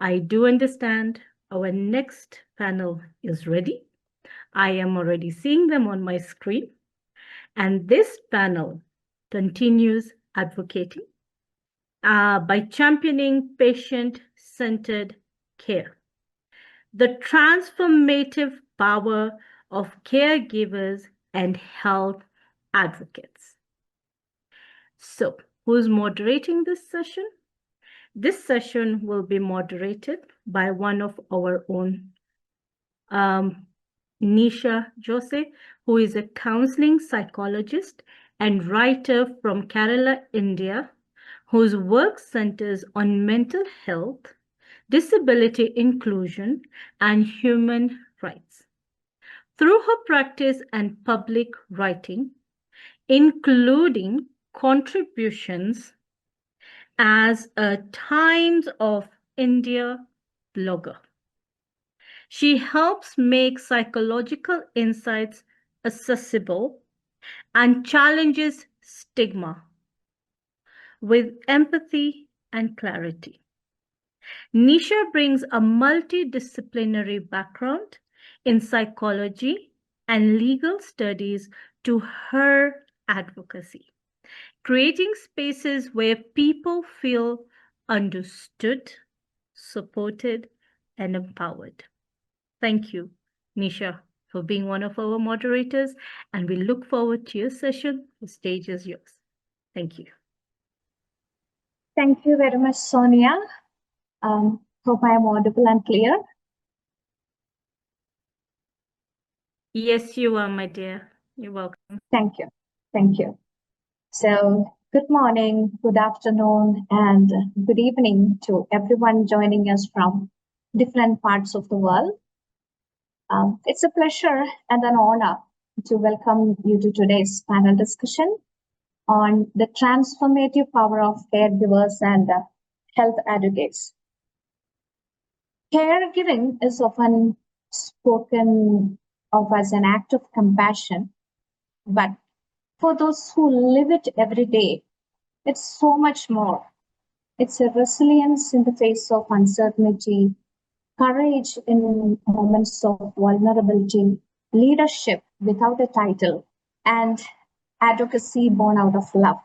I do understand our next panel is ready. I am already seeing them on my screen. And this panel continues advocating by championing patient-centered care. The transformative power of caregivers and health advocates. So, who's moderating this session? This session will be moderated by one of our own, Nisha Jose, who is a counseling psychologist and writer from Kerala, India, whose work centers on mental health, disability inclusion, and human rights. Through her practice and public writing, including contributions as a Times of India blogger, she helps make psychological insights accessible and challenges stigma with empathy and clarity. Nisha brings a multidisciplinary background in psychology and legal studies to her advocacy, creating spaces where people feel understood, supported, and empowered. Thank you, Nisha, for being one of our moderators, and we look forward to your session. The stage is yours. Thank you. Thank you very much, Sonia. Hope I am audible and clear. Yes, you are, my dear. You're welcome. Thank you. Thank you. So, good morning, good afternoon, and good evening to everyone joining us from different parts of the world. It's a pleasure and an honor to welcome you to today's panel discussion on the transformative power of caregivers and health advocates. Caregiving is often spoken of as an act of compassion, but for those who live it every day, it's so much more. It's a resilience in the face of uncertainty, courage in moments of vulnerability, leadership without a title, and advocacy born out of love.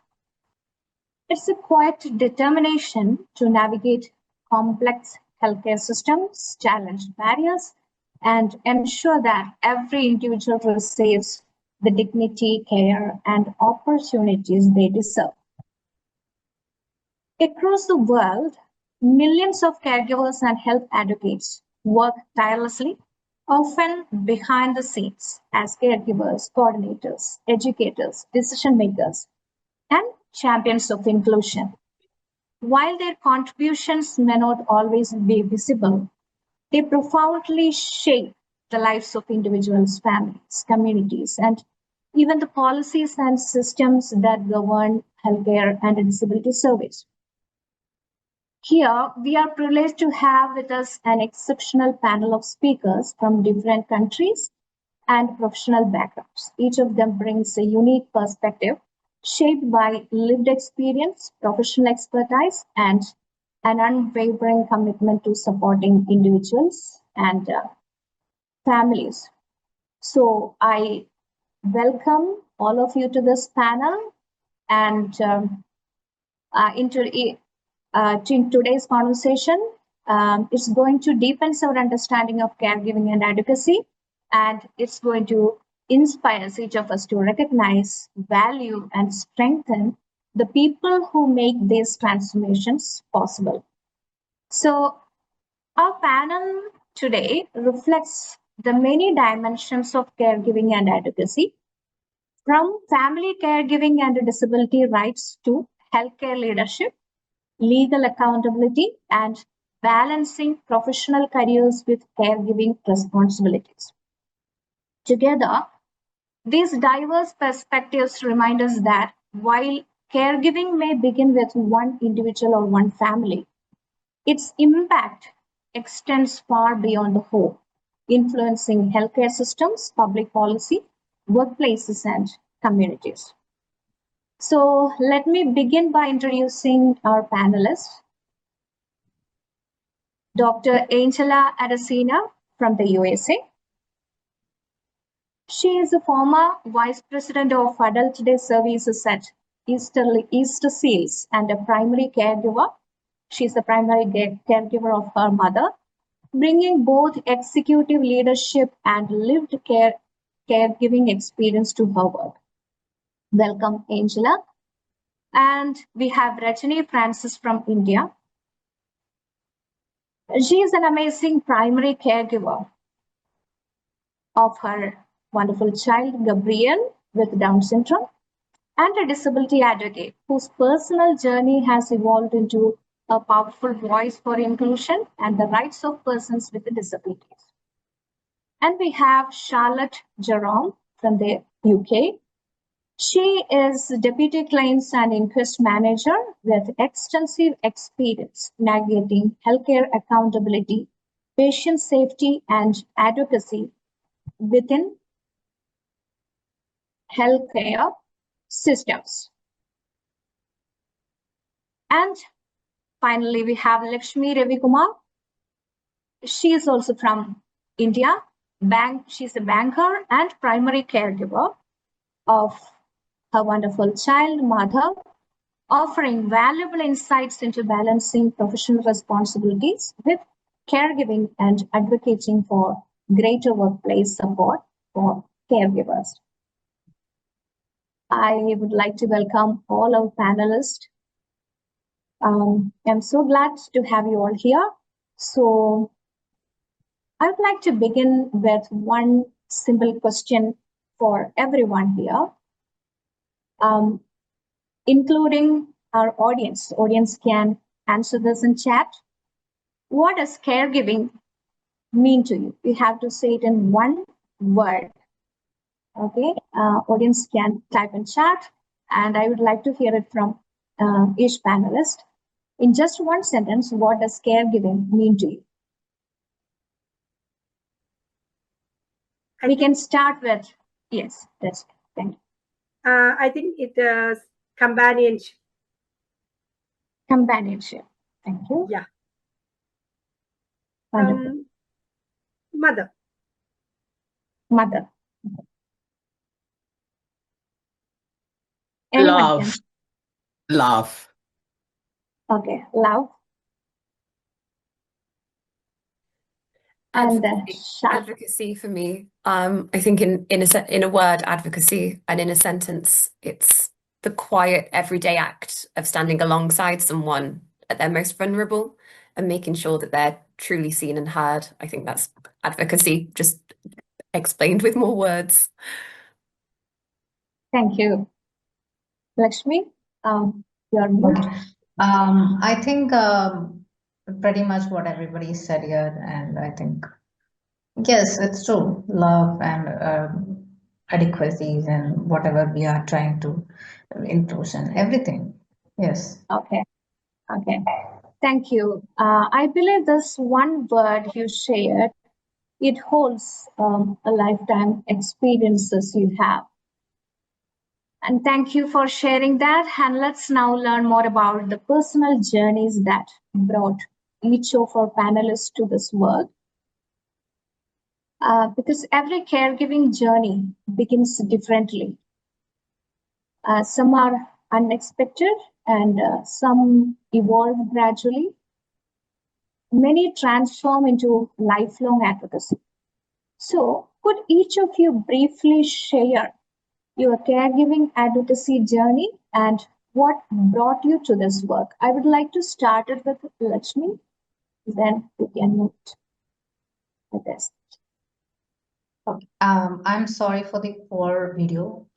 It's a quiet determination to navigate complex healthcare systems, challenge barriers, and ensure that every individual receives the dignity, care, and opportunities they deserve. Across the world, millions of caregivers and health advocates work tirelessly, often behind the scenes as caregivers, coordinators, educators, decision makers, and champions of inclusion. While their contributions may not always be visible, they profoundly shape the lives of individuals, families, communities, and even the policies and systems that govern healthcare and disability service. Here, we are privileged to have with us an exceptional panel of speakers from different countries and professional backgrounds. Each of them brings a unique perspective shaped by lived experience, professional expertise, and an unwavering commitment to supporting individuals and families. So I welcome all of you to this panel, and in today's conversation, it's going to deepen our understanding of caregiving and advocacy, and it's going to inspire each of us to recognize, value, and strengthen the people who make these transformations possible. So our panel today reflects the many dimensions of caregiving and advocacy, from family caregiving and disability rights to healthcare leadership, legal accountability, and balancing professional careers with caregiving responsibilities. Together, these diverse perspectives remind us that while caregiving may begin with one individual or one family, its impact extends far beyond the whole, influencing healthcare systems, public policy, workplaces, and communities. So let me begin by introducing our panelists. Dr. Angela Aracena from the USA. She is a former Vice President of Adult Day Services at Easterseals and a primary caregiver. She's the primary caregiver of her mother, bringing both executive leadership and lived caregiving experience to her work. Welcome, Angela. And we have Rajani Francis from India. She is an amazing primary caregiver of her wonderful child, Gabriel, with Down syndrome, and a disability advocate whose personal journey has evolved into a powerful voice for inclusion and the rights of persons with disabilities. And we have Charlotte Jerome from the UK. She is Deputy Claims and Inquest Manager with extensive experience navigating healthcare accountability, patient safety, and advocacy within healthcare systems. And finally, we have Lakshmi Ravikumar. She is also from India. She's a banker and primary caregiver of her wonderful child, mother, offering valuable insights into balancing professional responsibilities with caregiving and advocating for greater workplace support for caregivers. I would like to welcome all our panelists. I'm so glad to have you all here. So I would like to begin with one simple question for everyone here, including our audience. The audience can answer this in chat. What does caregiving mean to you? You have to say it in one word. Okay, audience can type in chat, and I would like to hear it from each panelist. In just one sentence, what does caregiving mean to you? We can start with, yes, that's it. Thank you. I think it is companionship. Companionship. Thank you. Yeah. Wonderful. Mother. Mother. Anyone Love. can. Love. Okay, love. And advocacy for me. I think in a word, advocacy, and in a sentence, it's the quiet everyday act of standing alongside someone at their most vulnerable and making sure that they're truly seen and heard. I think that's advocacy, just explained with more words. Thank you. Lakshmi, you're okay. I think pretty much what everybody said here, and I think yes, it's true. Love and adequacies and whatever we are trying to inclusion, everything. Yes. Okay. Okay. Thank you. I believe this one word you shared, it holds a lifetime experiences you have. And thank you for sharing that. And let's now learn more about the personal journeys that brought each of our panelists to this work. Because every caregiving journey begins differently. Some are unexpected and some evolve gradually. Many transform into lifelong advocacy. So, could each of you briefly share your caregiving advocacy journey and what brought you to this work? I would like to start it with Lakshmi, then we can move with this. Okay. I'm sorry for the poor video.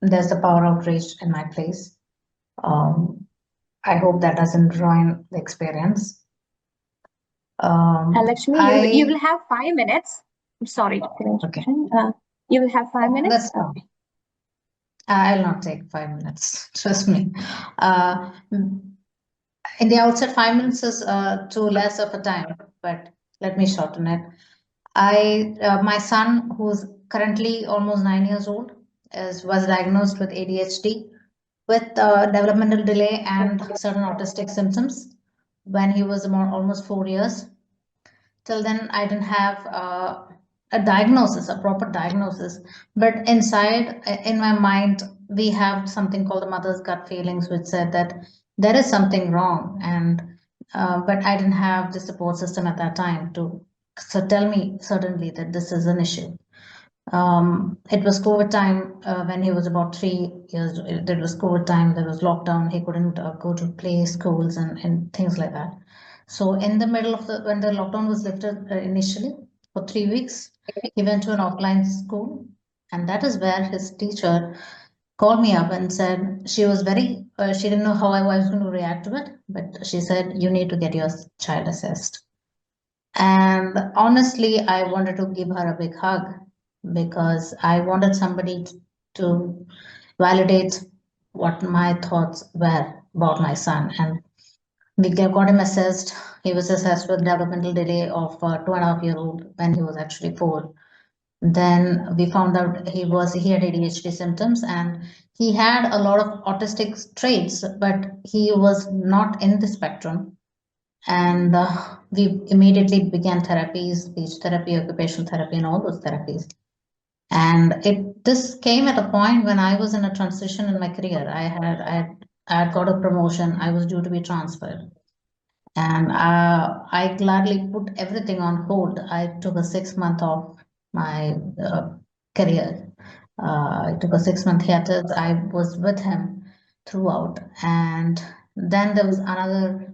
There's the power outage in my place. I hope that doesn't ruin the experience. Lakshmi, you will have 5 minutes. I'm sorry to finish. Okay. You will have 5 minutes. That's fine. I'll not take 5 minutes. Trust me. In the outset, 5 minutes is too less of a time, but let me shorten it. My son, who's currently almost 9 years old, was diagnosed with ADHD with developmental delay and certain autistic symptoms when he was almost 4 years. till then I didn't have a diagnosis, a proper diagnosis. But inside, in my mind, we have something called the mother's gut feelings, which said that there is something wrong. And but I didn't have the support system at that time to tell me certainly that this is an issue. It was COVID time when he was about 3 years. It was COVID time. There was lockdown. He couldn't go to play schools and things like that. So in the middle of when the lockdown was lifted initially for 3 weeks, he went to an offline school, and that is where his teacher called me up and said she was very she didn't know how I was going to react to it, but she said you need to get your child assessed. And honestly, I wanted to give her a big hug because I wanted somebody to validate what my thoughts were about my son. And we got him assessed. He was assessed with developmental delay of 2.5-year-old when he was actually 4. Then we found out he had ADHD symptoms, and he had a lot of autistic traits, but he was not in the spectrum. And we immediately began therapies, speech therapy, occupational therapy, and all those therapies. And this came at a point when I was in a transition in my career. I had got a promotion. I was due to be transferred, and I gladly put everything on hold. I took a 6-month off my career. I took a 6-month hiatus. I was with him throughout, and then there was another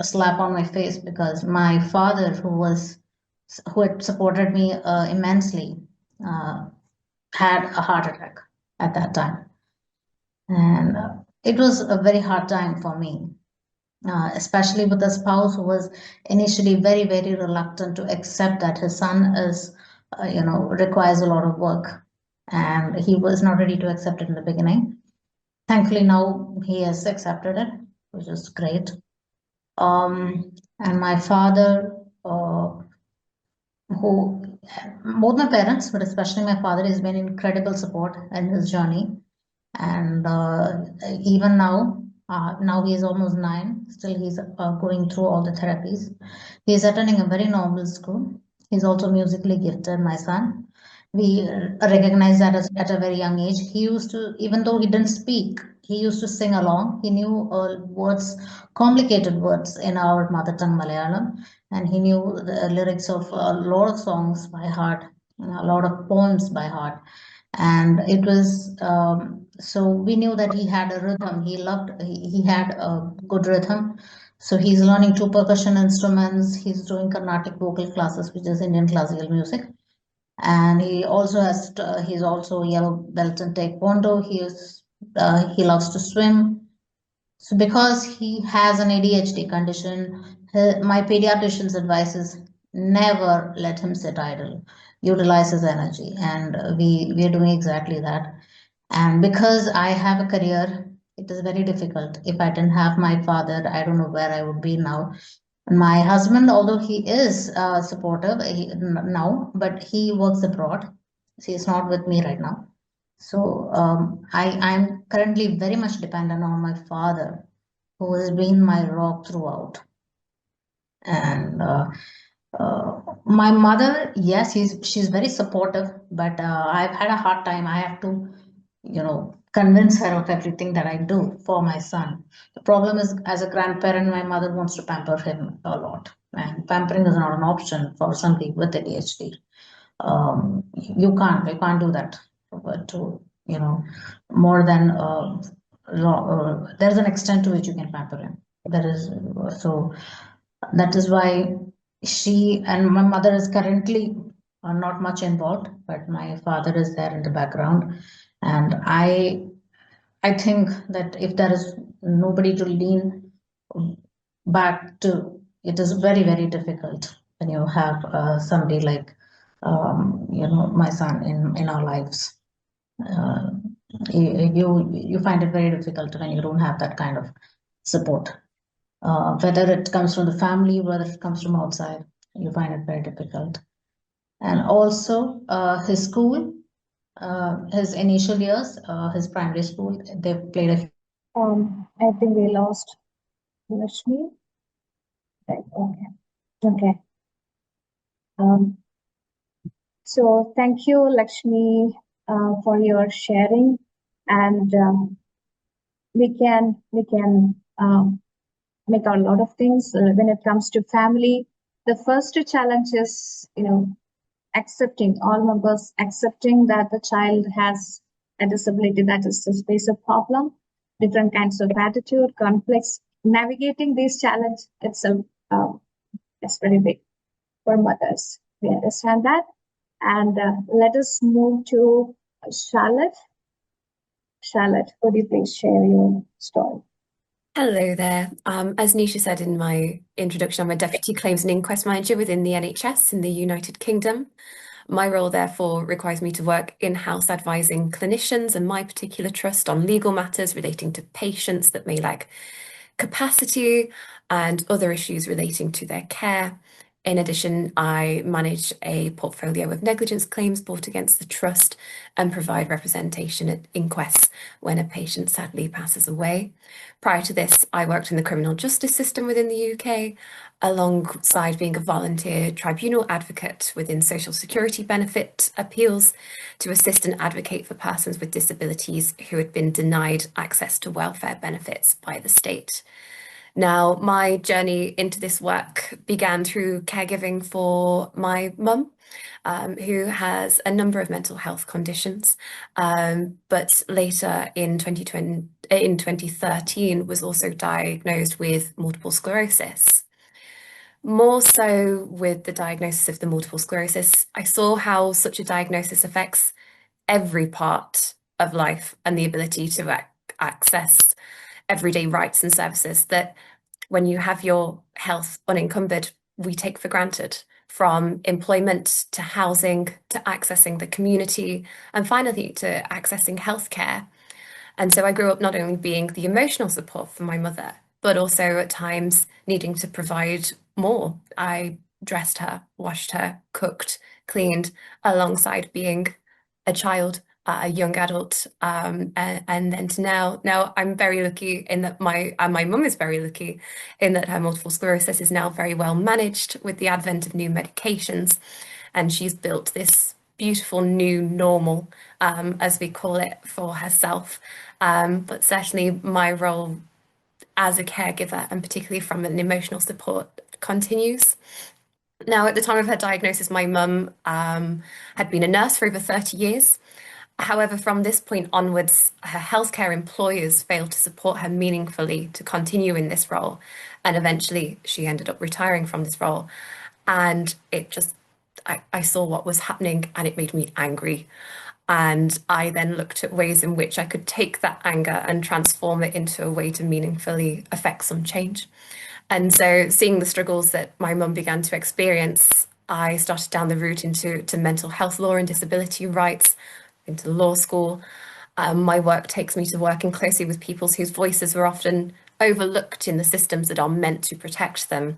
slap on my face because my father, who had supported me immensely, had a heart attack at that time, and it was a very hard time for me, especially with a spouse who was initially very, very reluctant to accept that his son is, requires a lot of work, and he was not ready to accept it in the beginning. Thankfully, now he has accepted it, which is great. And my father, who both my parents, but especially my father, has been incredible support in his journey. And even now he is almost 9. Still, he's going through all the therapies. He's attending a very normal school. He's also musically gifted, my son. We recognize that at a very young age. He used to, even though he didn't speak, he used to sing along. He knew words, complicated words in our mother tongue Malayalam, and he knew the lyrics of a lot of songs by heart, a lot of poems by heart. And it was so we knew that he had a rhythm. He had a good rhythm. So he's learning 2 percussion instruments. He's doing Carnatic vocal classes, which is Indian classical music. And he also has he's also yellow belt in Taekwondo. He loves to swim. So because he has an ADHD condition, my pediatrician's advice is never let him sit idle. Utilize his energy, and we are doing exactly that. And because I have a career, it is very difficult. If I didn't have my father, I don't know where I would be now. My husband, although he is supportive now, but he works abroad. So he's not with me right now. So I'm currently very much dependent on my father, who has been my rock throughout. And my mother, yes, she's very supportive, but I've had a hard time. I have to, convince her of everything that I do for my son. The problem is, as a grandparent, my mother wants to pamper him a lot, and pampering is not an option for somebody with ADHD. You can't do that to more than there's an extent to which you can pamper him. There is so that is why she and my mother is currently not much involved, but my father is there in the background. And I think that if there is nobody to lean back to, it is very, very difficult when you have somebody like my son in our lives. You find it very difficult when you don't have that kind of support. Whether it comes from the family, whether it comes from outside, you find it very difficult. And also his school, his initial years, his primary school, they played a I think we lost Rashmi. Right. Okay. Okay. So thank you, Lakshmi, for your sharing, and we can make a lot of things when it comes to family. The first challenge is, accepting, all members accepting that the child has a disability, that is a space of problem, different kinds of attitude, conflicts. Navigating these challenges itself is very big for mothers. We understand that. And let us move to Charlotte. Charlotte, could you please share your story? Hello there. As Nisha said in my introduction, I'm a Deputy Claims and Inquest Manager within the NHS in the United Kingdom. My role, therefore, requires me to work in-house advising clinicians and my particular trust on legal matters relating to patients that may lack capacity and other issues relating to their care. In addition, I manage a portfolio of negligence claims brought against the trust and provide representation at inquests when a patient sadly passes away. Prior to this, I worked in the criminal justice system within the UK, alongside being a volunteer tribunal advocate within social security benefit appeals to assist and advocate for persons with disabilities who had been denied access to welfare benefits by the state. Now, my journey into this work began through caregiving for my mum, who has a number of mental health conditions, but later in 2013 was also diagnosed with multiple sclerosis. More so with the diagnosis of the multiple sclerosis, I saw how such a diagnosis affects every part of life and the ability to access everyday rights and services that when you have your health unencumbered, we take for granted, from employment to housing to accessing the community and finally to accessing healthcare. And so I grew up not only being the emotional support for my mother, but also at times needing to provide more. I dressed her, washed her, cooked, cleaned, alongside being a child, a young adult, and then to now I'm very lucky in that my mum is very lucky in that her multiple sclerosis is now very well managed with the advent of new medications, and she's built this beautiful new normal, as we call it, for herself. But certainly my role as a caregiver, and particularly from an emotional support, continues. Now, at the time of her diagnosis, my mum had been a nurse for over 30 years. However, from this point onwards, her healthcare employers failed to support her meaningfully to continue in this role. And eventually she ended up retiring from this role. And it just, I saw what was happening and it made me angry. And I then looked at ways in which I could take that anger and transform it into a way to meaningfully affect some change. And so seeing the struggles that my mum began to experience, I started down the route into mental health law and disability rights, into law school. My work takes me to working closely with people whose voices were often overlooked in the systems that are meant to protect them.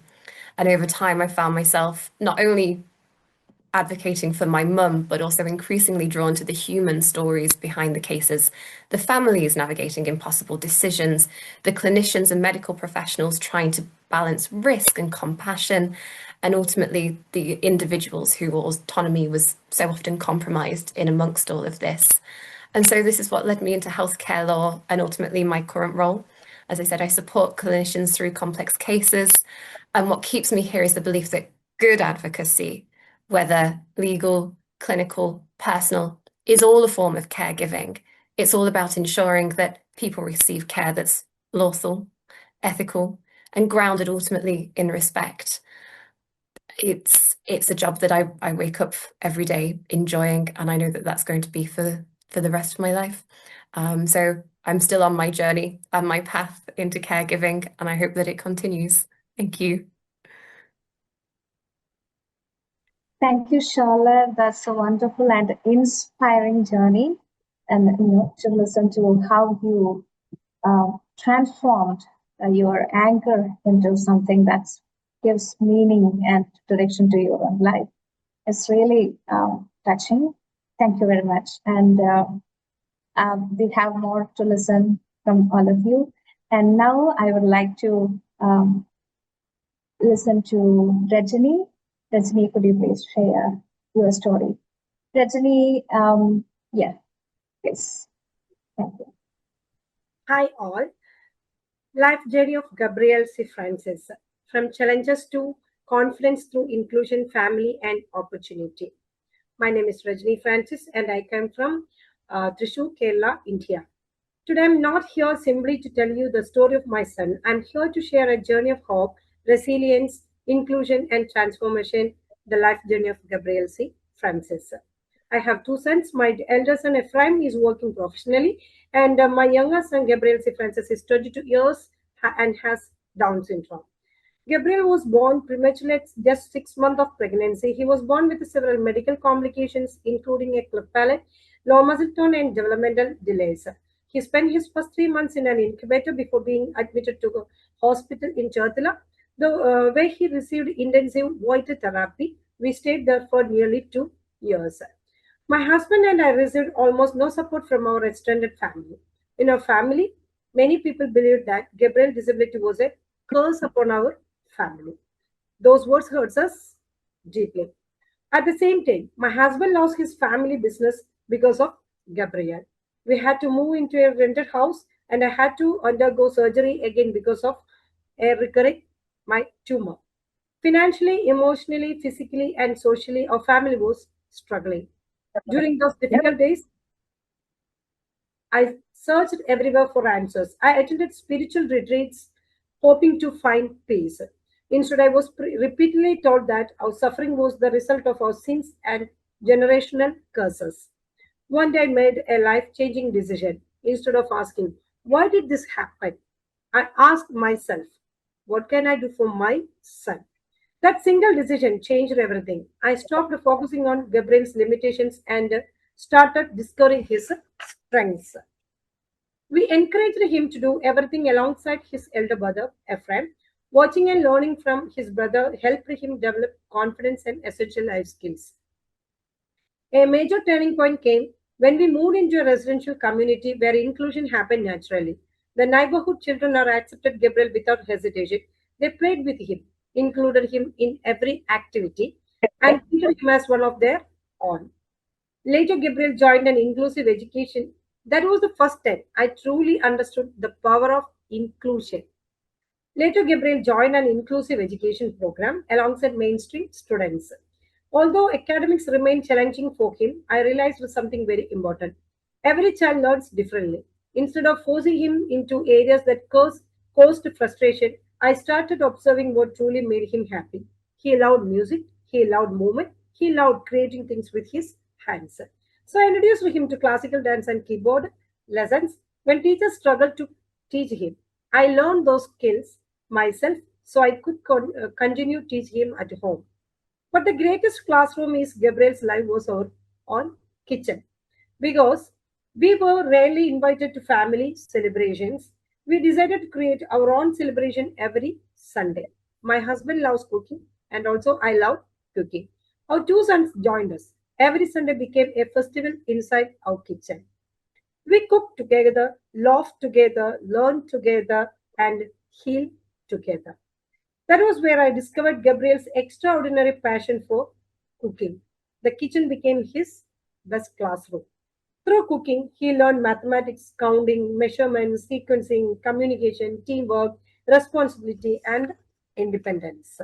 And over time, I found myself not only advocating for my mum, but also increasingly drawn to the human stories behind the cases, the families navigating impossible decisions, the clinicians and medical professionals trying to balance risk and compassion, and ultimately the individuals whose autonomy was so often compromised in amongst all of this. And so this is what led me into healthcare law and ultimately my current role. As I said, I support clinicians through complex cases. And what keeps me here is the belief that good advocacy, whether legal, clinical, personal, is all a form of caregiving. It's all about ensuring that people receive care that's lawful, ethical, and grounded ultimately in respect. It's a job that I wake up every day enjoying, and I know that that's going to be for the rest of my life. So I'm still on my journey and my path into caregiving, and I hope that it continues. Thank you. Thank you, Charlotte. That's a wonderful and inspiring journey, and to listen to how you transformed your anger into something that gives meaning and direction to your own life. It's really touching. Thank you very much. And we have more to listen from all of you. And now I would like to listen to Rajani. Rajani, could you please share your story? Rajani, yeah, please. Thank you. Hi all. Life journey of Gabriel C. Francis. From challenges to confidence through inclusion, family and opportunity. My name is Rajani Francis and I come from Thrissur, Kerala, India. Today I'm not here simply to tell you the story of my son. I'm here to share a journey of hope, resilience, inclusion and transformation, the life journey of Gabriel C. Francis. I have two sons. My elder son Ephraim is working professionally, and my younger son Gabriel C. Francis is 22 years and has Down syndrome. Gabriel was born prematurely at just 6 months of pregnancy. He was born with several medical complications, including a cleft palate, low muscle tone, and developmental delays. He spent his first 3 months in an incubator before being admitted to a hospital in Cherthala, where he received intensive vital therapy. We stayed there for nearly 2 years. My husband and I received almost no support from our extended family. In our family, many people believed that Gabriel's disability was a curse upon our family. Those words hurt us deeply. At the same time, my husband lost his family business because of Gabriel. We had to move into a rented house and I had to undergo surgery again because of a recurring my tumor. Financially, emotionally, physically, and socially, our family was struggling. During those difficult days, I searched everywhere for answers. I attended spiritual retreats hoping to find peace. Instead, I was repeatedly told that our suffering was the result of our sins and generational curses. One day, I made a life changing decision. Instead of asking, why did this happen? I asked myself, what can I do for my son? That single decision changed everything. I stopped focusing on Gabriel's limitations and started discovering his strengths. We encouraged him to do everything alongside his elder brother, Ephraim. Watching and learning from his brother helped him develop confidence and essential life skills. A major turning point came when we moved into a residential community where inclusion happened naturally. The neighborhood children are accepted Gabriel without hesitation. They played with him, included him in every activity, and treated him as one of their own. Later, Gabriel joined an inclusive education. That was the first time I truly understood the power of inclusion. Later, Gabriel joined an inclusive education program alongside mainstream students. Although academics remained challenging for him, I realized something very important. Every child learns differently. Instead of forcing him into areas that caused frustration, I started observing what truly made him happy. He loved music, he loved movement, he loved creating things with his hands. So I introduced him to classical dance and keyboard lessons when teachers struggled to teach him. I learned those skills myself so I could continue teach him at home. But the greatest classroom is Gabriel's life was our own kitchen. Because we were rarely invited to family celebrations, we decided to create our own celebration every Sunday. My husband loves cooking and also I love cooking. Our two sons joined us. Every Sunday became a festival inside our kitchen. We cooked together, laughed together, learned together, and healed together. That was where I discovered Gabriel's extraordinary passion for cooking. The kitchen became his best classroom. Through cooking, he learned mathematics, counting, measurements, sequencing, communication, teamwork, responsibility, and independence.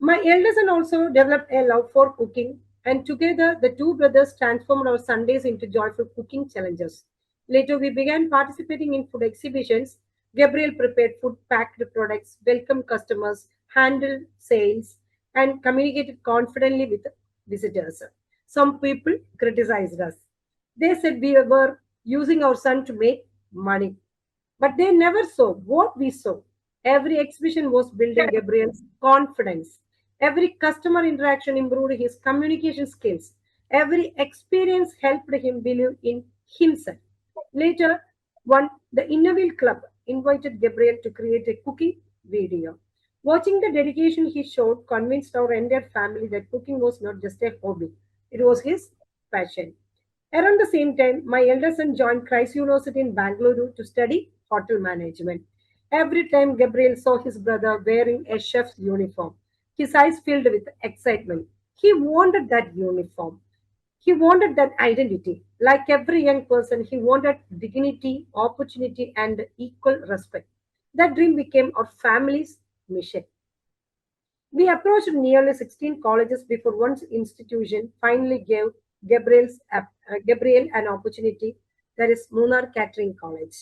My elder son also developed a love for cooking, and together the two brothers transformed our Sundays into joyful cooking challenges. Later, we began participating in food exhibitions. Gabriel prepared food, packed products, welcomed customers, handled sales, and communicated confidently with visitors. Some people criticized us. They said we were using our son to make money. But they never saw what we saw. Every exhibition was building Gabriel's confidence. Every customer interaction improved his communication skills. Every experience helped him believe in himself. Later, the Innoville Club invited Gabriel to create a cooking video. Watching the dedication he showed convinced our entire family that cooking was not just a hobby, it was his passion. Around the same time, my elder son joined Christ University in Bangalore to study hotel management. Every time Gabriel saw his brother wearing a chef's uniform, his eyes filled with excitement. He wanted that uniform. He wanted that identity. Like every young person, he wanted dignity, opportunity, and equal respect. That dream became our family's mission. We approached nearly 16 colleges before one institution finally gave Gabriel an opportunity, that is Munar Catering College.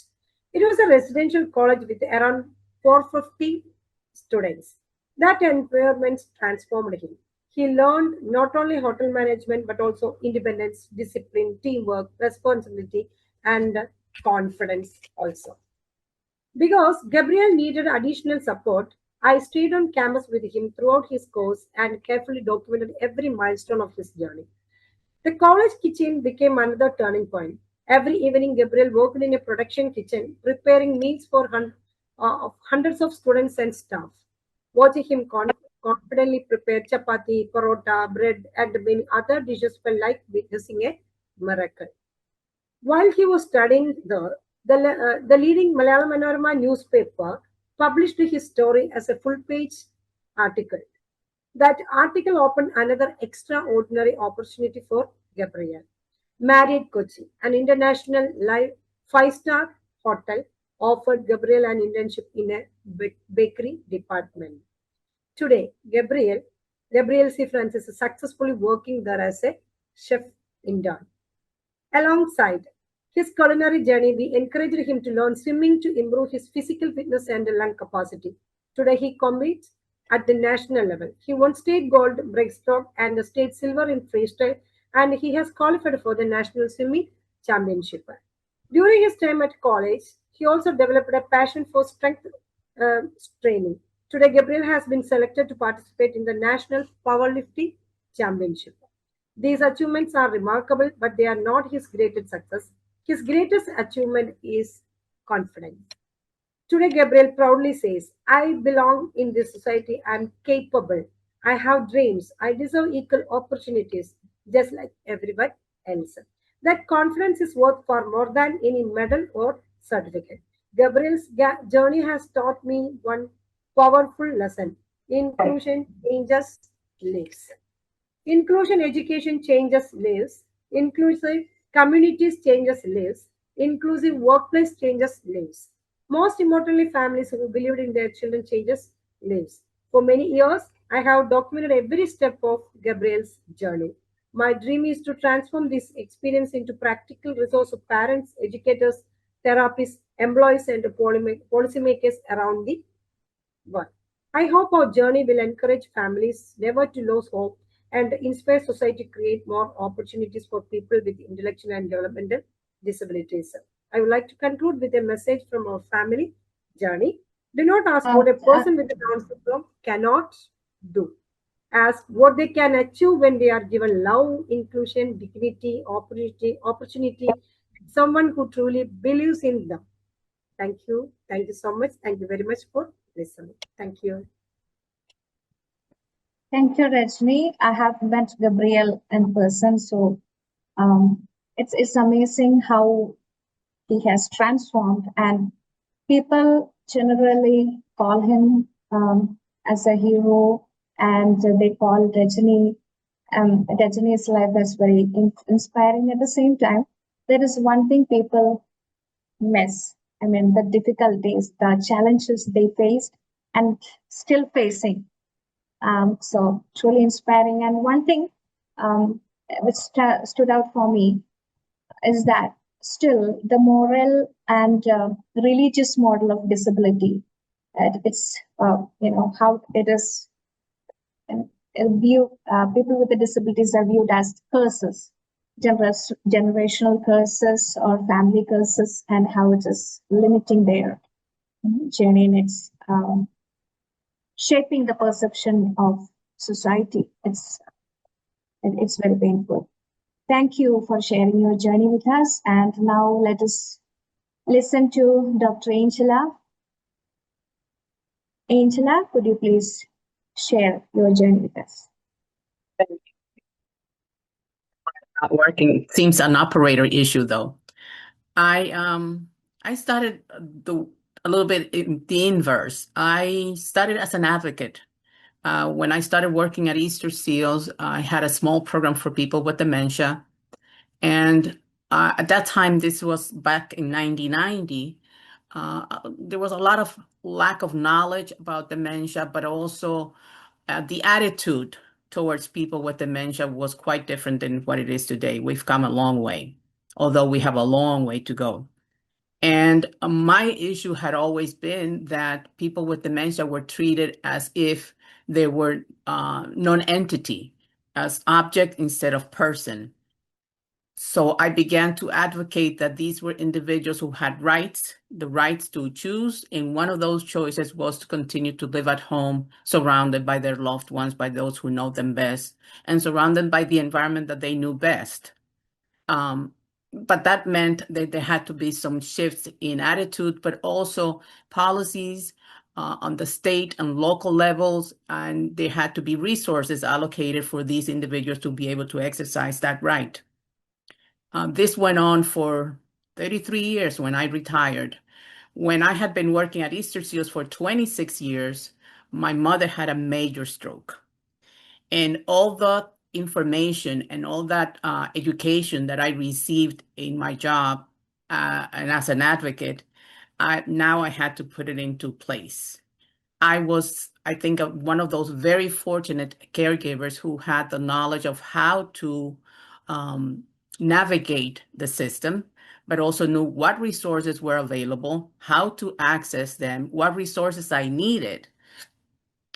It was a residential college with around 450 students. That environment transformed him. He learned not only hotel management but also independence, discipline, teamwork, responsibility, and confidence also. Because Gabriel needed additional support, I stayed on campus with him throughout his course and carefully documented every milestone of his journey. The college kitchen became another turning point. Every evening, Gabriel worked in a production kitchen, preparing meals for hundreds of students and staff. Watching him confidently prepare chapati, parota, bread, and many other dishes felt like witnessing a miracle. While he was studying there, the leading Malayalam Manorama newspaper published his story as a full-page article. That article opened another extraordinary opportunity for Gabriel. Marriott Kochi, an international live five-star hotel, offered Gabriel an internship in a bakery department. Today, Gabriel C. Francis is successfully working there as a chef intern. Alongside his culinary journey, we encouraged him to learn swimming to improve his physical fitness and lung capacity. Today, he competes at the national level. He won state gold breaststroke and the state silver in freestyle, and he has qualified for the national swimming championship. During his time at college, he also developed a passion for strength training. Today, Gabriel has been selected to participate in the National Powerlifting Championship. These achievements are remarkable, but they are not his greatest success. His greatest achievement is confidence. Today, Gabriel proudly says, I belong in this society, I am capable, I have dreams, I deserve equal opportunities, just like everyone else. That confidence is worth far more than any medal or certificate. Gabriel's journey has taught me one powerful lesson: inclusion changes lives. Inclusion education changes lives. Inclusive communities changes lives. Inclusive workplace changes lives. Most importantly, families who believed in their children changes lives. For many years, I have documented every step of Gabriel's journey. My dream is to transform this experience into practical resource of parents, educators, therapists, employees, and policymakers around the world. I hope our journey will encourage families never to lose hope and inspire society to create more opportunities for people with intellectual and developmental disabilities. I would like to conclude with a message from our family journey. Do not ask what a person with a Down syndrome cannot do. Ask what they can achieve when they are given love, inclusion, dignity, opportunity, someone who truly believes in them. Thank you. Thank you so much. Thank you very much for listening. Thank you. Thank you, Rajani. I have met Gabriel in person, so it's amazing how he has transformed, and people generally call him as a hero, and they call Rajani. Rajani's life is very inspiring. At the same time, there is one thing people miss. I mean, the difficulties, the challenges they faced, and still facing. So truly inspiring. And one thing which stood out for me is that still the moral and religious model of disability, it's how it is viewed. People with the disabilities are viewed as curses, generational curses or family curses, and how it is limiting their journey, and it's shaping the perception of society. It's very painful. Thank you for sharing your journey with us. And now let us listen to Dr. Angela. Angela, could you please share your journey with us? Not working. Seems an operator issue though. I started a little bit in the inverse. I started as an advocate. When I started working at Easterseals, I had a small program for people with dementia. And at that time, this was back in 1990, there was a lot of lack of knowledge about dementia, but also the attitude towards people with dementia was quite different than what it is today. We've come a long way, although we have a long way to go. And my issue had always been that people with dementia were treated as if they were non-entity, as object instead of person. So I began to advocate that these were individuals who had rights, the rights to choose. And one of those choices was to continue to live at home, surrounded by their loved ones, by those who know them best, and surrounded by the environment that they knew best. But that meant that there had to be some shifts in attitude, but also policies on the state and local levels. And there had to be resources allocated for these individuals to be able to exercise that right. This went on for 33 years when I retired. When I had been working at Easterseals for 26 years, my mother had a major stroke. And all the information and all that education that I received in my job and as an advocate, now I had to put it into place. I was, I think, one of those very fortunate caregivers who had the knowledge of how to navigate the system, but also knew what resources were available, how to access them, what resources I needed,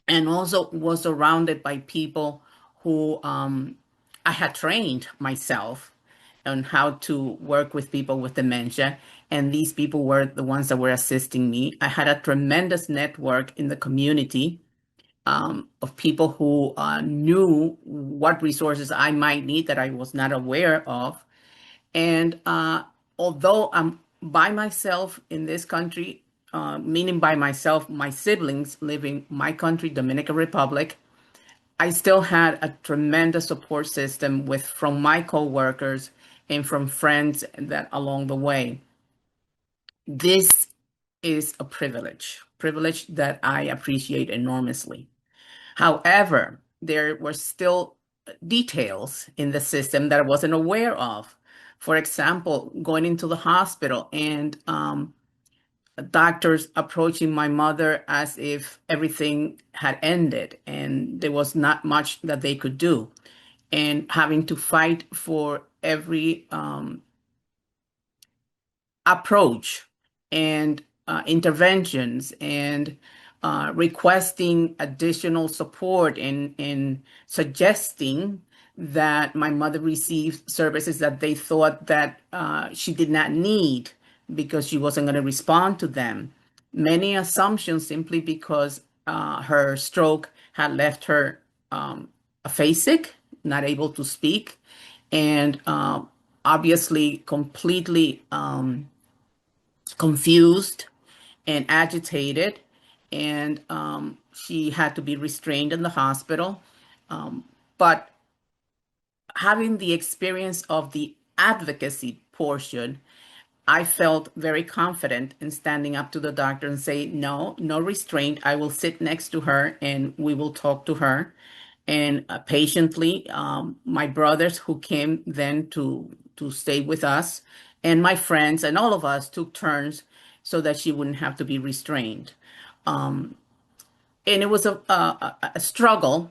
and also was surrounded by people who I had trained myself on how to work with people with dementia. And these people were the ones that were assisting me. I had a tremendous network in the community of people who knew what resources I might need that I was not aware of. And although I'm by myself in this country, meaning by myself, my siblings live in my country, Dominican Republic, I still had a tremendous support system from my coworkers and from friends that along the way. This is a privilege that I appreciate enormously. However, there were still details in the system that I wasn't aware of. For example, going into the hospital and doctors approaching my mother as if everything had ended and there was not much that they could do, and having to fight for every approach and interventions and requesting additional support and suggesting that my mother received services that they thought that she did not need because she wasn't going to respond to them. Many assumptions simply because her stroke had left her aphasic, not able to speak, and obviously completely confused and agitated, and she had to be restrained in the hospital. But having the experience of the advocacy portion, I felt very confident in standing up to the doctor and say, no restraint. I will sit next to her and we will talk to her. And patiently, my brothers who came then to stay with us, and my friends and all of us took turns so that she wouldn't have to be restrained. And it was a struggle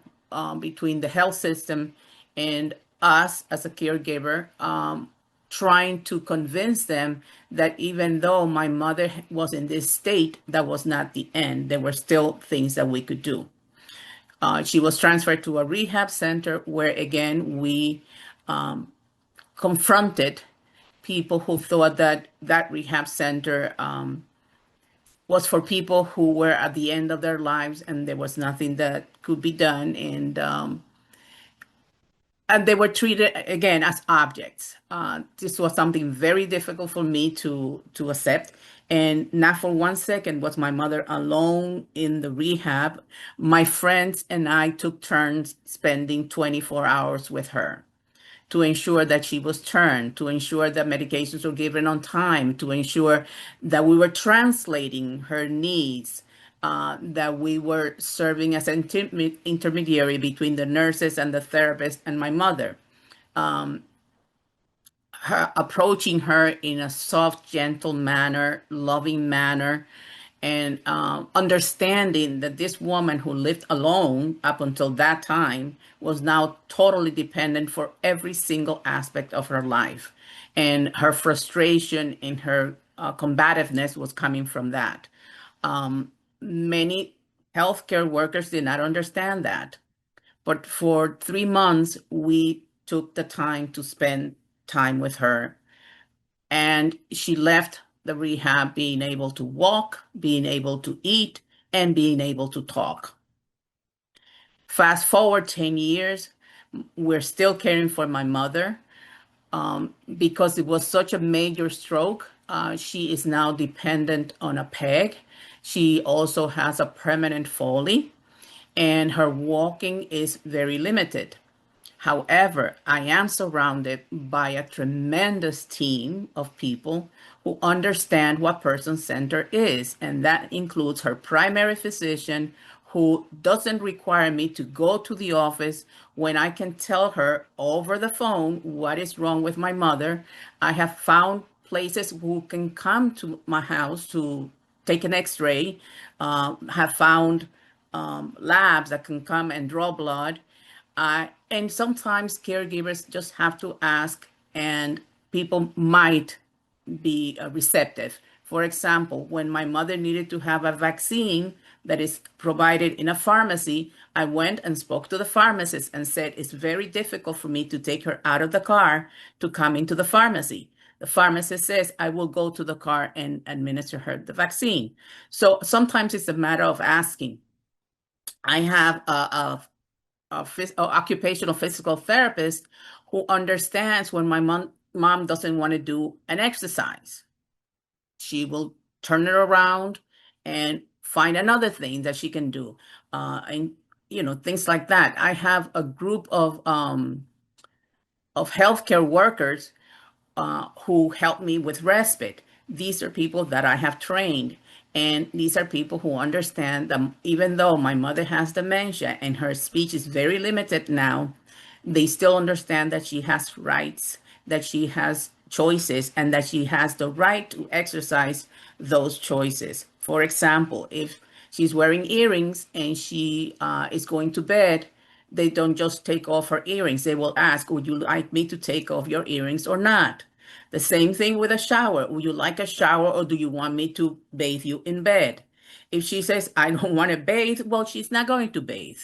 between the health system and us as a caregiver, trying to convince them that even though my mother was in this state, that was not the end. There were still things that we could do. She was transferred to a rehab center where, again, we confronted people who thought that that rehab center was for people who were at the end of their lives and there was nothing that could be done. And they were treated, again, as objects. This was something very difficult for me to accept. And not for 1 second was my mother alone in the rehab. My friends and I took turns spending 24 hours with her. to ensure that she was turned, to ensure that medications were given on time, to ensure that we were translating her needs, that we were serving as an intermediary between the nurses and the therapist and my mother. Approaching her in a soft, gentle manner, loving manner, and understanding that this woman who lived alone up until that time was now totally dependent for every single aspect of her life. And her frustration and her combativeness was coming from that. Many healthcare workers did not understand that. But for 3 months, we took the time to spend time with her. And she left the rehab being able to walk, being able to eat, and being able to talk. Fast forward 10 years, we're still caring for my mother because it was such a major stroke. She is now dependent on a peg. She also has a permanent Foley, and her walking is very limited. However, I am surrounded by a tremendous team of people who understand what person-centered is, and that includes her primary physician, who doesn't require me to go to the office when I can tell her over the phone what is wrong with my mother. I have found places who can come to my house to take an x-ray, have found labs that can come and draw blood. And sometimes caregivers just have to ask, and people might be receptive. For example, when my mother needed to have a vaccine that is provided in a pharmacy, I went and spoke to the pharmacist and said, it's very difficult for me to take her out of the car to come into the pharmacy. The pharmacist says, I will go to the car and administer her the vaccine. So sometimes it's a matter of asking. I have a occupational physical therapist who understands when my mom doesn't want to do an exercise. She will turn it around and find another thing that she can do, and things like that. I have a group of healthcare workers who help me with respite. These are people that I have trained. And these are people who understand that even though my mother has dementia and her speech is very limited now, they still understand that she has rights, that she has choices, and that she has the right to exercise those choices. For example, if she's wearing earrings and she is going to bed, they don't just take off her earrings. They will ask, would you like me to take off your earrings or not? The same thing with a shower. Would you like a shower, or do you want me to bathe you in bed? If she says, I don't want to bathe, well, she's not going to bathe.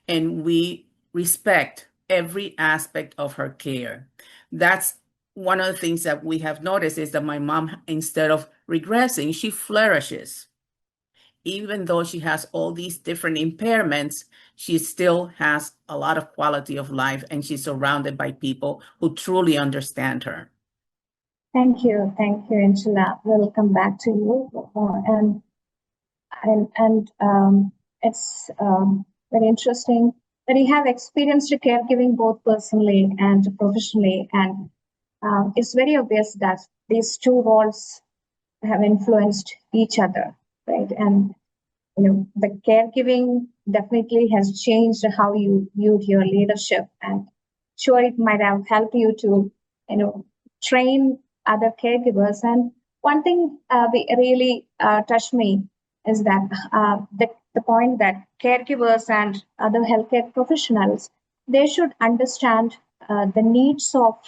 And we respect every aspect of her care. That's one of the things that we have noticed, is that my mom, instead of regressing, she flourishes. Even though she has all these different impairments, she still has a lot of quality of life, and she's surrounded by people who truly understand her. Thank you, Angela. We'll come back to you, and it's very interesting that you have experienced caregiving both personally and professionally, and it's very obvious that these two roles have influenced each other, right? And the caregiving definitely has changed how you viewed your leadership, and sure, it might have helped you to train other caregivers. And one thing really touched me is that the point that caregivers and other healthcare professionals, they should understand the needs of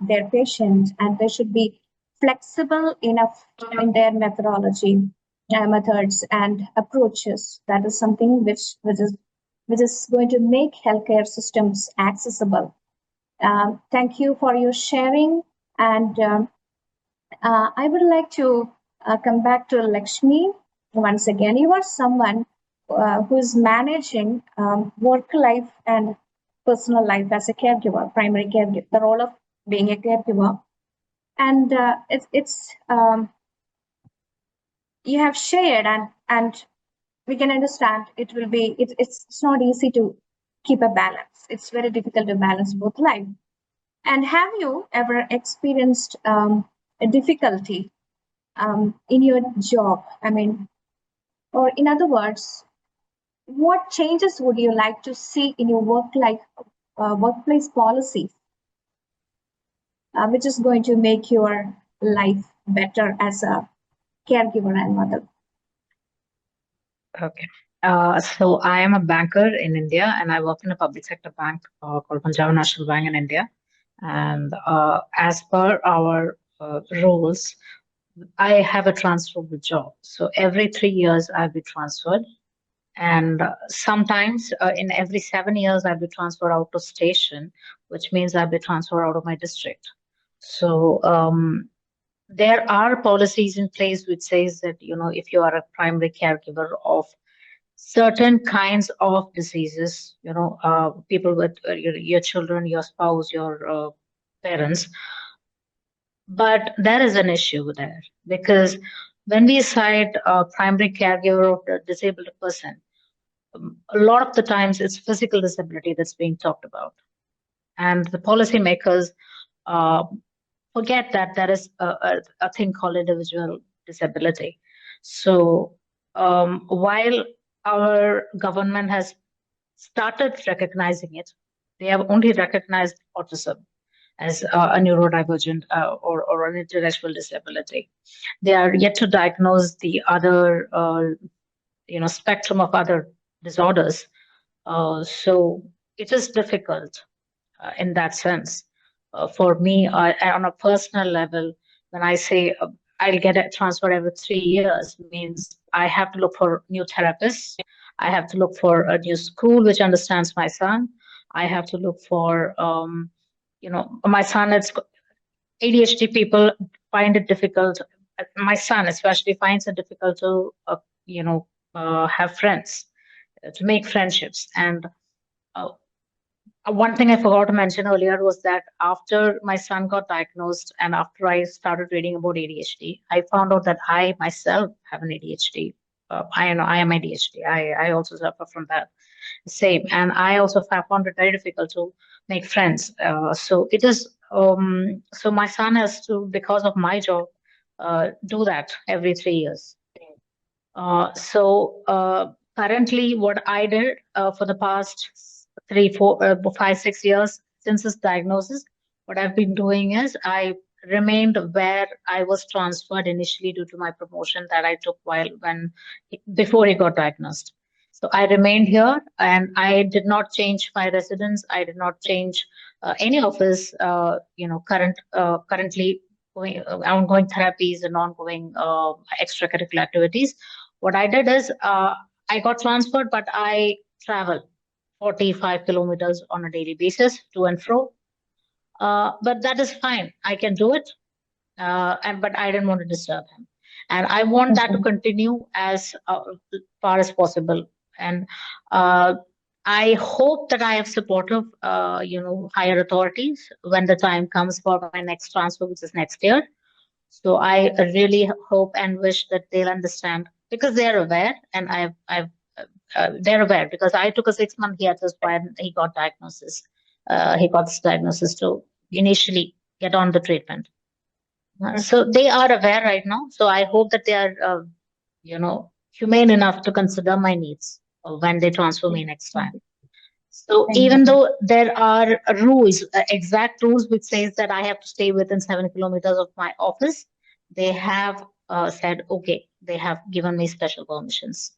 their patients, and they should be flexible enough in their methodology, methods and approaches. That is something which is going to make healthcare systems accessible. Thank you for your sharing. And I would like to come back to Lakshmi once again. You are someone who is managing work life and personal life as a caregiver, primary caregiver, the role of being a caregiver. And it's you have shared, and we can understand it's not easy to keep a balance. It's very difficult to balance both life. And have you ever experienced a difficulty in your job? I mean, or in other words, what changes would you like to see in your workplace policies, which is going to make your life better as a caregiver and mother? Okay. So I am a banker in India, and I work in a public sector bank called Punjab National Bank in India. And as per our rules, I have a transferable job. So every 3 years, I'll be transferred. And sometimes in every 7 years, I'll be transferred out of station, which means I'll be transferred out of my district. So there are policies in place which says that, if you are a primary caregiver of certain kinds of diseases, people with your children, your spouse, your parents. But there is an issue there, because when we cite a primary caregiver of the disabled person, a lot of the times it's physical disability that's being talked about. And the policymakers forget that there is a thing called individual disability. So while our government has started recognizing it, they have only recognized autism as a neurodivergent or an intellectual disability. They are yet to diagnose the other, spectrum of other disorders. So it is difficult in that sense. For me, on a personal level, when I say I'll get a transfer every 3 years, means I have to look for new therapists. I have to look for a new school which understands my son. I have to look for, my son, it's ADHD people find it difficult. My son especially finds it difficult to, have friends, to make friendships. And one thing I forgot to mention earlier was that after my son got diagnosed and after I started reading about ADHD, I found out that I myself have an ADHD. I am ADHD. I also suffer from that same, and I also found it very difficult to make friends. So it is. So my son has to, because of my job, do that every 3 years. So currently, what I did for the past 3, 4, 5, 6 years since his diagnosis, what I've been doing is I remained where I was transferred initially due to my promotion that I took before he got diagnosed. So I remained here, and I did not change my residence. I did not change any of his, currently ongoing therapies and ongoing extracurricular activities. What I did is I got transferred, but I travel 45 kilometers on a daily basis to and fro. But that is fine. I can do it. But I didn't want to disturb him. And I want that to continue as far as possible. And I hope that I have supportive, higher authorities when the time comes for my next transfer, which is next year. So I really hope and wish that they'll understand, because they're aware, and they're aware, because I took a 6-month hiatus when he got diagnosis. He got this diagnosis to initially get on the treatment. So they are aware right now. So I hope that they are, humane enough to consider my needs when they transfer me next time. So even though there are rules, exact rules, which says that I have to stay within 7 kilometers of my office, they have said, okay, they have given me special permissions.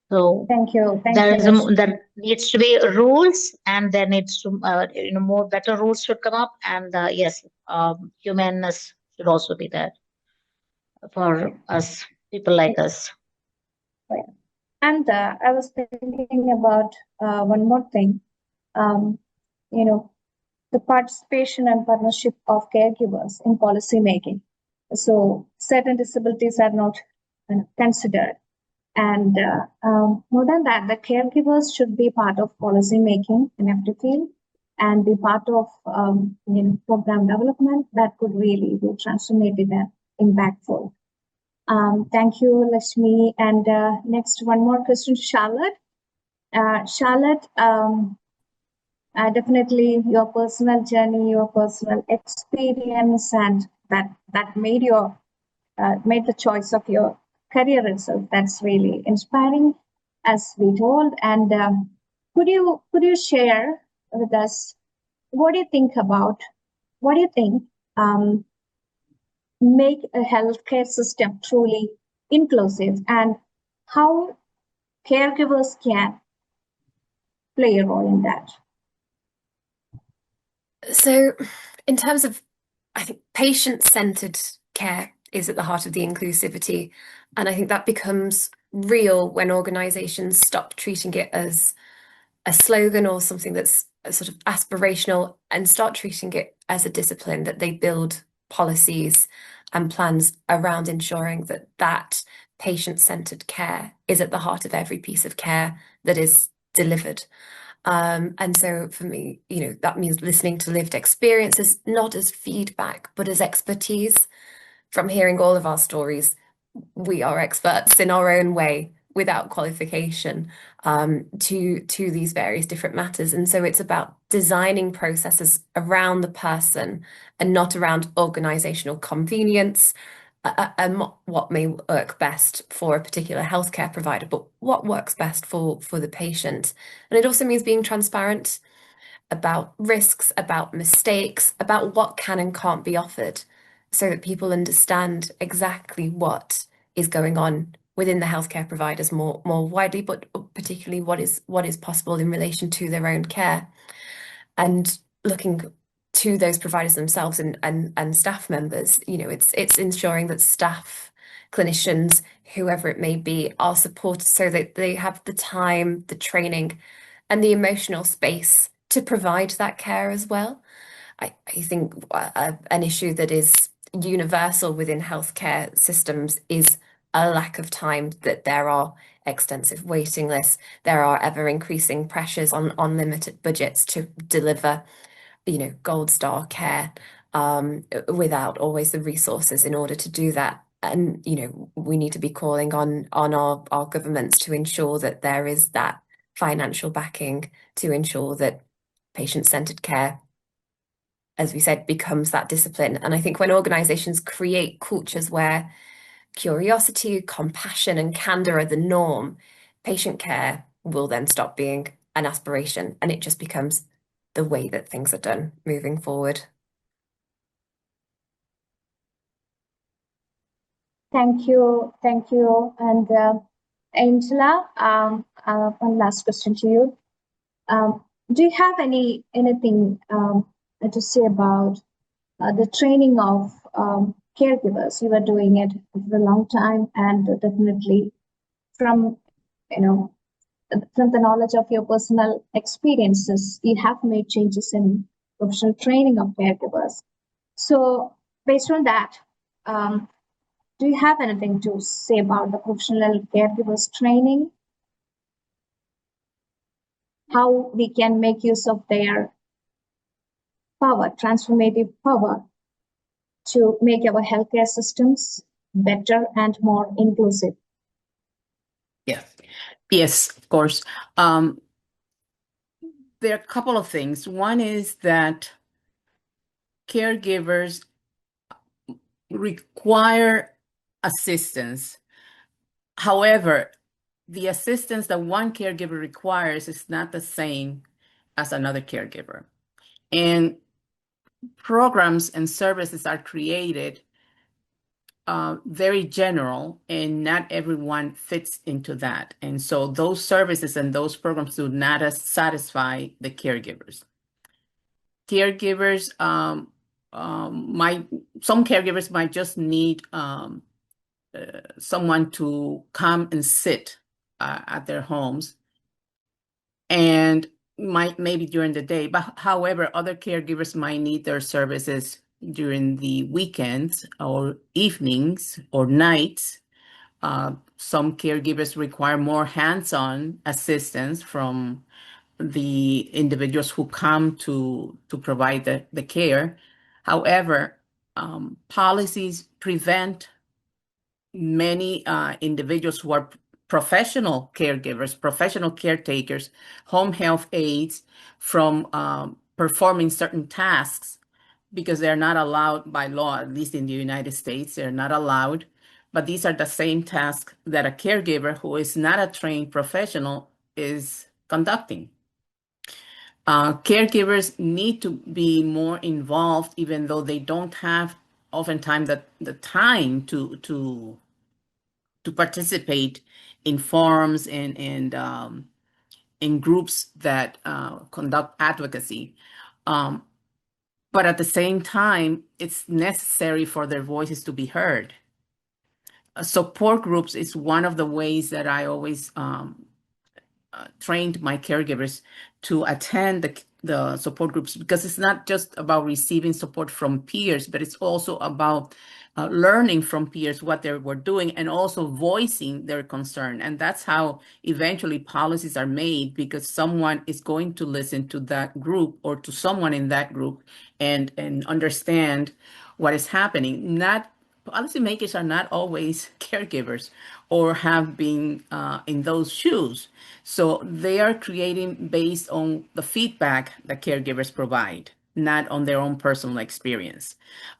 So Thank you. There needs to be rules, and there needs to, more better rules should come up. And yes, humaneness should also be there for us, people like us. And I was thinking about one more thing. The participation and partnership of caregivers in policy making. So certain disabilities are not considered. And more than that, the caregivers should be part of policy making in every field and be part of program development that could really be transformative and impactful. Thank you, Lakshmi. And next, one more question to Charlotte. Charlotte, definitely your personal journey, your personal experience, and that made your made the choice of your career itself. That's really inspiring, as we told. And could you share with us what do you think about what do you think make a healthcare system truly inclusive, and how caregivers can play a role in that? So, in terms of, I think patient-centered care is at the heart of the inclusivity. And I think that becomes real when organizations stop treating it as a slogan or something that's sort of aspirational and start treating it as a discipline, that they build policies and plans around ensuring that that patient-centered care is at the heart of every piece of care that is delivered. And so for me, that means listening to lived experiences, not as feedback, but as expertise. From hearing all of our stories, we are experts in our own way, without qualification, to these various different matters. And so it's about designing processes around the person and not around organizational convenience, and what may work best for a particular healthcare provider, but what works best for the patient. And it also means being transparent about risks, about mistakes, about what can and can't be offered, so that people understand exactly what is going on within the healthcare providers more widely, but particularly what is possible in relation to their own care. And looking to those providers themselves and staff members, it's ensuring that staff, clinicians, whoever it may be, are supported so that they have the time, the training, and the emotional space to provide that care as well. I think an issue that is universal within healthcare systems is a lack of time, that there are extensive waiting lists, there are ever increasing pressures on limited budgets to deliver gold star care, without always the resources in order to do that. And we need to be calling on our governments to ensure that there is that financial backing to ensure that patient-centered care, as we said, becomes that discipline. And I think when organizations create cultures where curiosity, compassion, and candor are the norm, patient care will then stop being an aspiration, and it just becomes the way that things are done moving forward. Thank you. And Angela, one last question to you. Do you have anything to say about the training of caregivers? You are doing it for a long time, and definitely from from the knowledge of your personal experiences, you have made changes in professional training of caregivers. So based on that, do you have anything to say about the professional caregivers training? How we can make use of their power, transformative power, to make our healthcare systems better and more inclusive? Yes, of course. There are a couple of things. One is that caregivers require assistance. However, the assistance that one caregiver requires is not the same as another caregiver. And programs and services are created very general, and not everyone fits into that. And so those services and those programs do not satisfy the caregivers. Caregivers some caregivers might just need someone to come and sit at their homes, and maybe during the day. But however, other caregivers might need their services during the weekends or evenings or nights. Some caregivers require more hands-on assistance from the individuals who come to provide the care. However, policies prevent many individuals who are professional caregivers, professional caretakers, home health aides from performing certain tasks because they're not allowed by law, at least in the United States, they're not allowed. But these are the same tasks that a caregiver who is not a trained professional is conducting. Caregivers need to be more involved, even though they don't have oftentimes the time to participate in forums and in groups that conduct advocacy. But at the same time, it's necessary for their voices to be heard. Support groups is one of the ways that I always trained my caregivers to attend the support groups, because it's not just about receiving support from peers, but it's also about learning from peers what they were doing and also voicing their concern. And that's how eventually policies are made, because someone is going to listen to that group or to someone in that group and understand what is happening. Not policymakers are not always caregivers or have been in those shoes. So they are creating based on the feedback that caregivers provide, not on their own personal experience.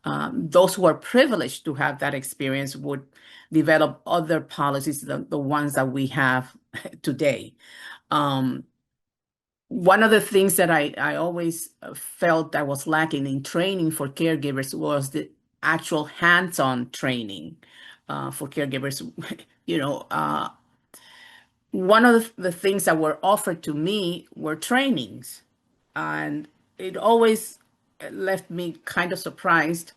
Those who are privileged to have that experience would develop other policies, the ones that we have today. One of the things that I always felt that was lacking in training for caregivers was the actual hands-on training for caregivers. One of the things that were offered to me were trainings, and it always left me kind of surprised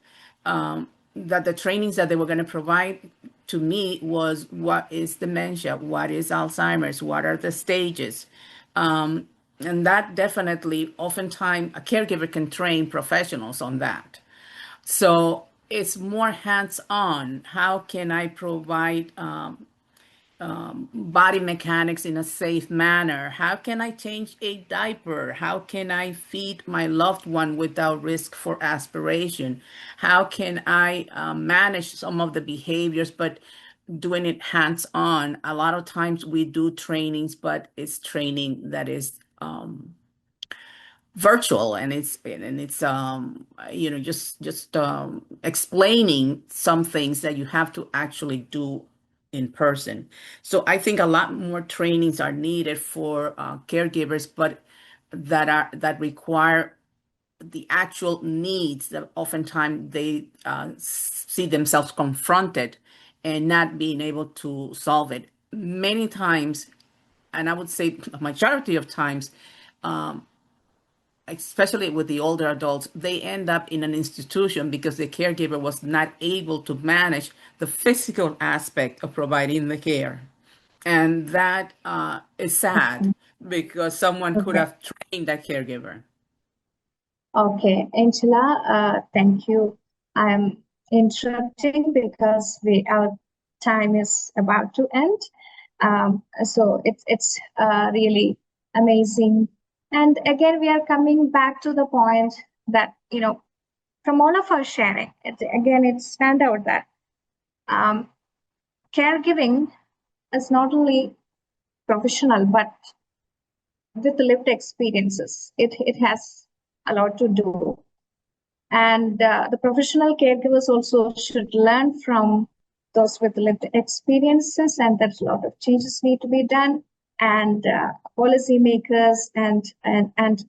that the trainings that they were going to provide to me was what is dementia, what is Alzheimer's, what are the stages. And that definitely, oftentimes, a caregiver can train professionals on that. So it's more hands-on. How can I provide body mechanics in a safe manner? How can I change a diaper? How can I feed my loved one without risk for aspiration? How can I manage some of the behaviors, but doing it hands-on? A lot of times we do trainings, but it's training that is virtual, and it's just explaining some things that you have to actually do in person. So I think a lot more trainings are needed for caregivers, but that require the actual needs that oftentimes they see themselves confronted and not being able to solve it. Many times, and I would say a majority of times, especially with the older adults, they end up in an institution because the caregiver was not able to manage the physical aspect of providing the care. And that is sad, because someone could have trained that caregiver. Okay, Angela, thank you. I'm interrupting because our time is about to end. So it's really amazing. And again, we are coming back to the point that, from all of our sharing, it stand out that caregiving is not only professional, but with lived experiences. It has a lot to do. And the professional caregivers also should learn from those with lived experiences, and there's a lot of changes need to be done. And policymakers and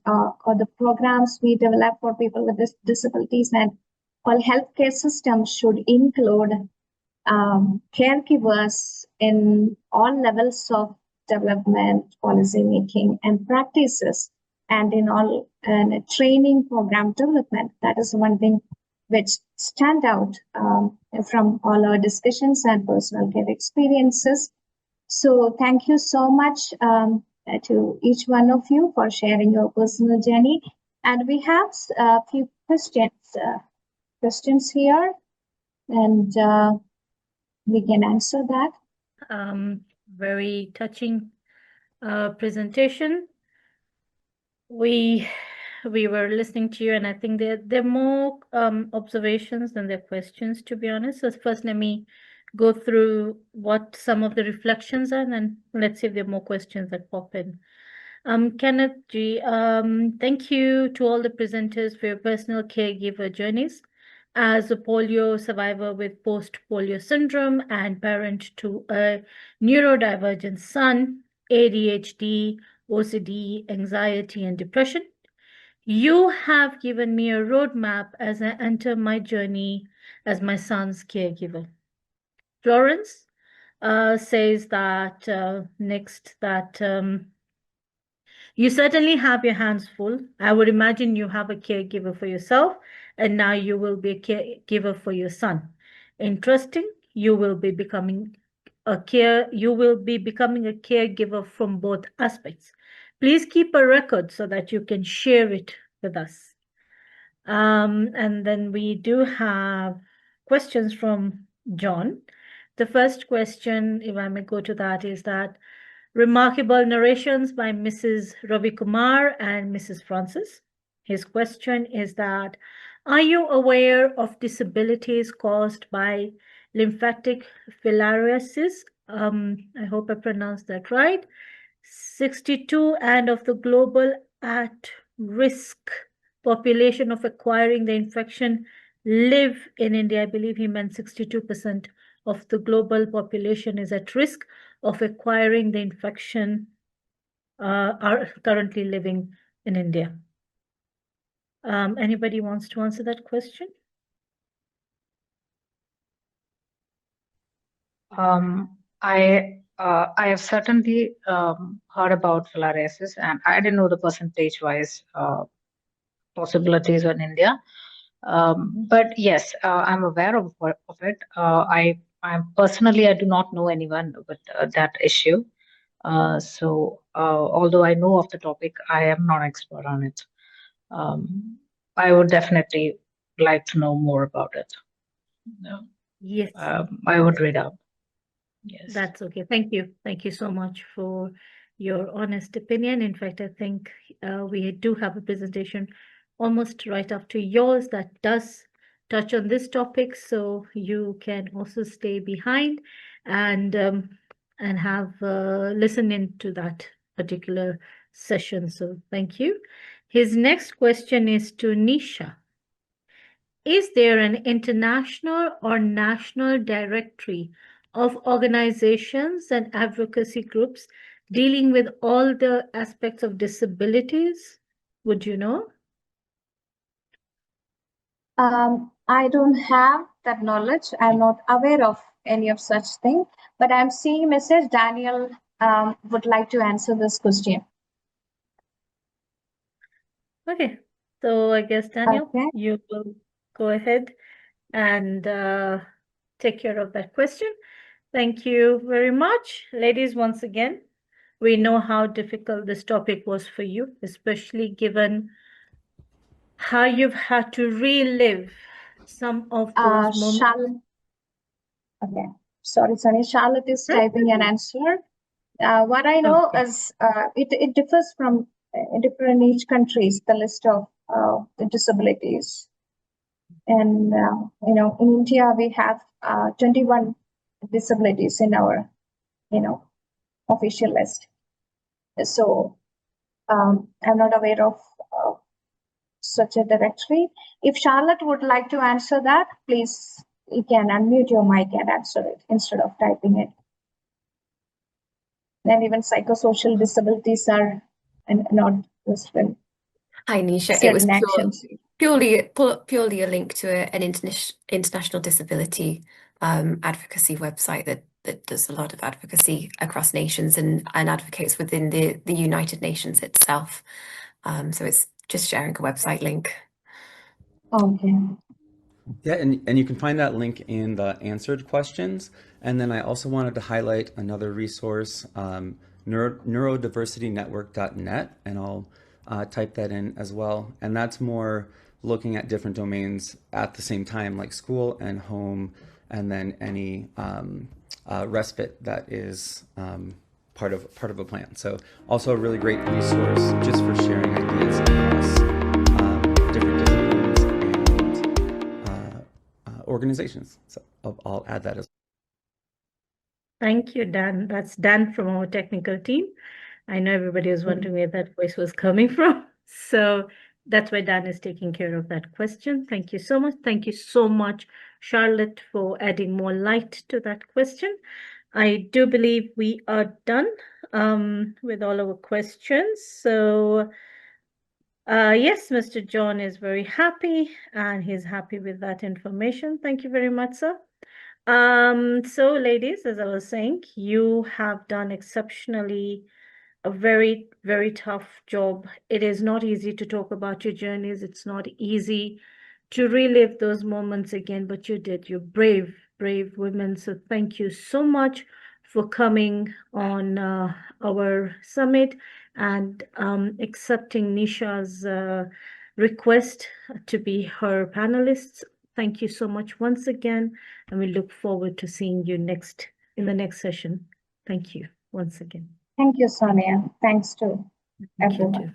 or the programs we develop for people with disabilities and all healthcare systems should include caregivers in all levels of development, policy making, and practices, and in all training program development. That is one thing which stand out from all our discussions and personal care experiences. So thank you so much to each one of you for sharing your personal journey. And we have a few questions here, and we can answer that. Very touching presentation. We were listening to you, and I think there are more observations than there are questions, to be honest. So first, let me go through what some of the reflections are, and then let's see if there are more questions that pop in. Kenneth G, thank you to all the presenters for your personal caregiver journeys. As a polio survivor with post-polio syndrome and parent to a neurodivergent son, ADHD, OCD, anxiety, and depression, you have given me a roadmap as I enter my journey as my son's caregiver. Florence says that next that you certainly have your hands full. I would imagine you have a caregiver for yourself, and now you will be a caregiver for your son. Interesting. You will be becoming a caregiver from both aspects. Please keep a record so that you can share it with us. And then we do have questions from John. The first question, if I may go to that, is that remarkable narrations by Mrs. Ravi Kumar and Mrs. Francis. His question is that, are you aware of disabilities caused by lymphatic filariasis? I hope I pronounced that right. 62 and of the global at-risk population of acquiring the infection live in India. I believe he meant 62% of the global population is at risk of acquiring the infection, are currently living in India. Anybody wants to answer that question? I have certainly heard about filariasis, and I didn't know the percentage-wise possibilities in India. But yes, I'm aware of it. I personally, I do not know anyone with that issue. So although I know of the topic, I am not expert on it. I would definitely like to know more about it. Yes. I would read up. Yes. That's okay. Thank you. Thank you so much for your honest opinion. In fact, I think we do have a presentation almost right after yours that does touch on this topic, so you can also stay behind and have listen into that particular session. So thank you. His next question is to Nisha. Is there an international or national directory of organizations and advocacy groups dealing with all the aspects of disabilities? Would you know? I don't have that knowledge. I'm not aware of any of such thing, but I'm seeing a message. Daniel would like to answer this question. Okay, so I guess Daniel, Okay. you will go ahead and take care of that question. Thank you very much. Ladies, once again, we know how difficult this topic was for you, especially given how you've had to relive some of those moments. Charlotte. Okay, sorry, Sunny. Charlotte is typing an answer. What I know is it differs from different each countries, the list of the disabilities. And in India we have 21 disabilities in our official list. So I'm not aware of such a directory. If Charlotte would like to answer that, please, you can unmute your mic and answer it instead of typing it. And even psychosocial disabilities are not listed. Hi, Nisha. It was purely a link to an international disability advocacy website that does a lot of advocacy across nations and advocates within the United Nations itself. So it's just sharing a website link. Okay. Yeah, and you can find that link in the answered questions. And then I also wanted to highlight another resource, neurodiversitynetwork.net, and I'll type that in as well. And that's more looking at different domains at the same time, like school and home, and then any respite that is part of a plan. So also a really great resource just for sharing ideas across different disciplines and organizations. So I'll add that as well. Thank you, Dan. That's Dan from our technical team. I know everybody was wondering where that voice was coming from. So that's why Dan is taking care of that question. Thank you so much. Thank you so much, Charlotte, for adding more light to that question. I do believe we are done with all our questions. So yes, Mr. John is very happy and he's happy with that information. Thank you very much, sir. So ladies, as I was saying, you have done exceptionally a very, very tough job. It is not easy to talk about your journeys. It's not easy to relive those moments again, but you did. You're brave, brave women. So thank you so much for coming on our summit and accepting Nisha's request to be her panelists. Thank you so much once again, and we look forward to seeing you in the next session. Thank you once again. Thank you, Sonia. Thanks to Thank you everyone. too.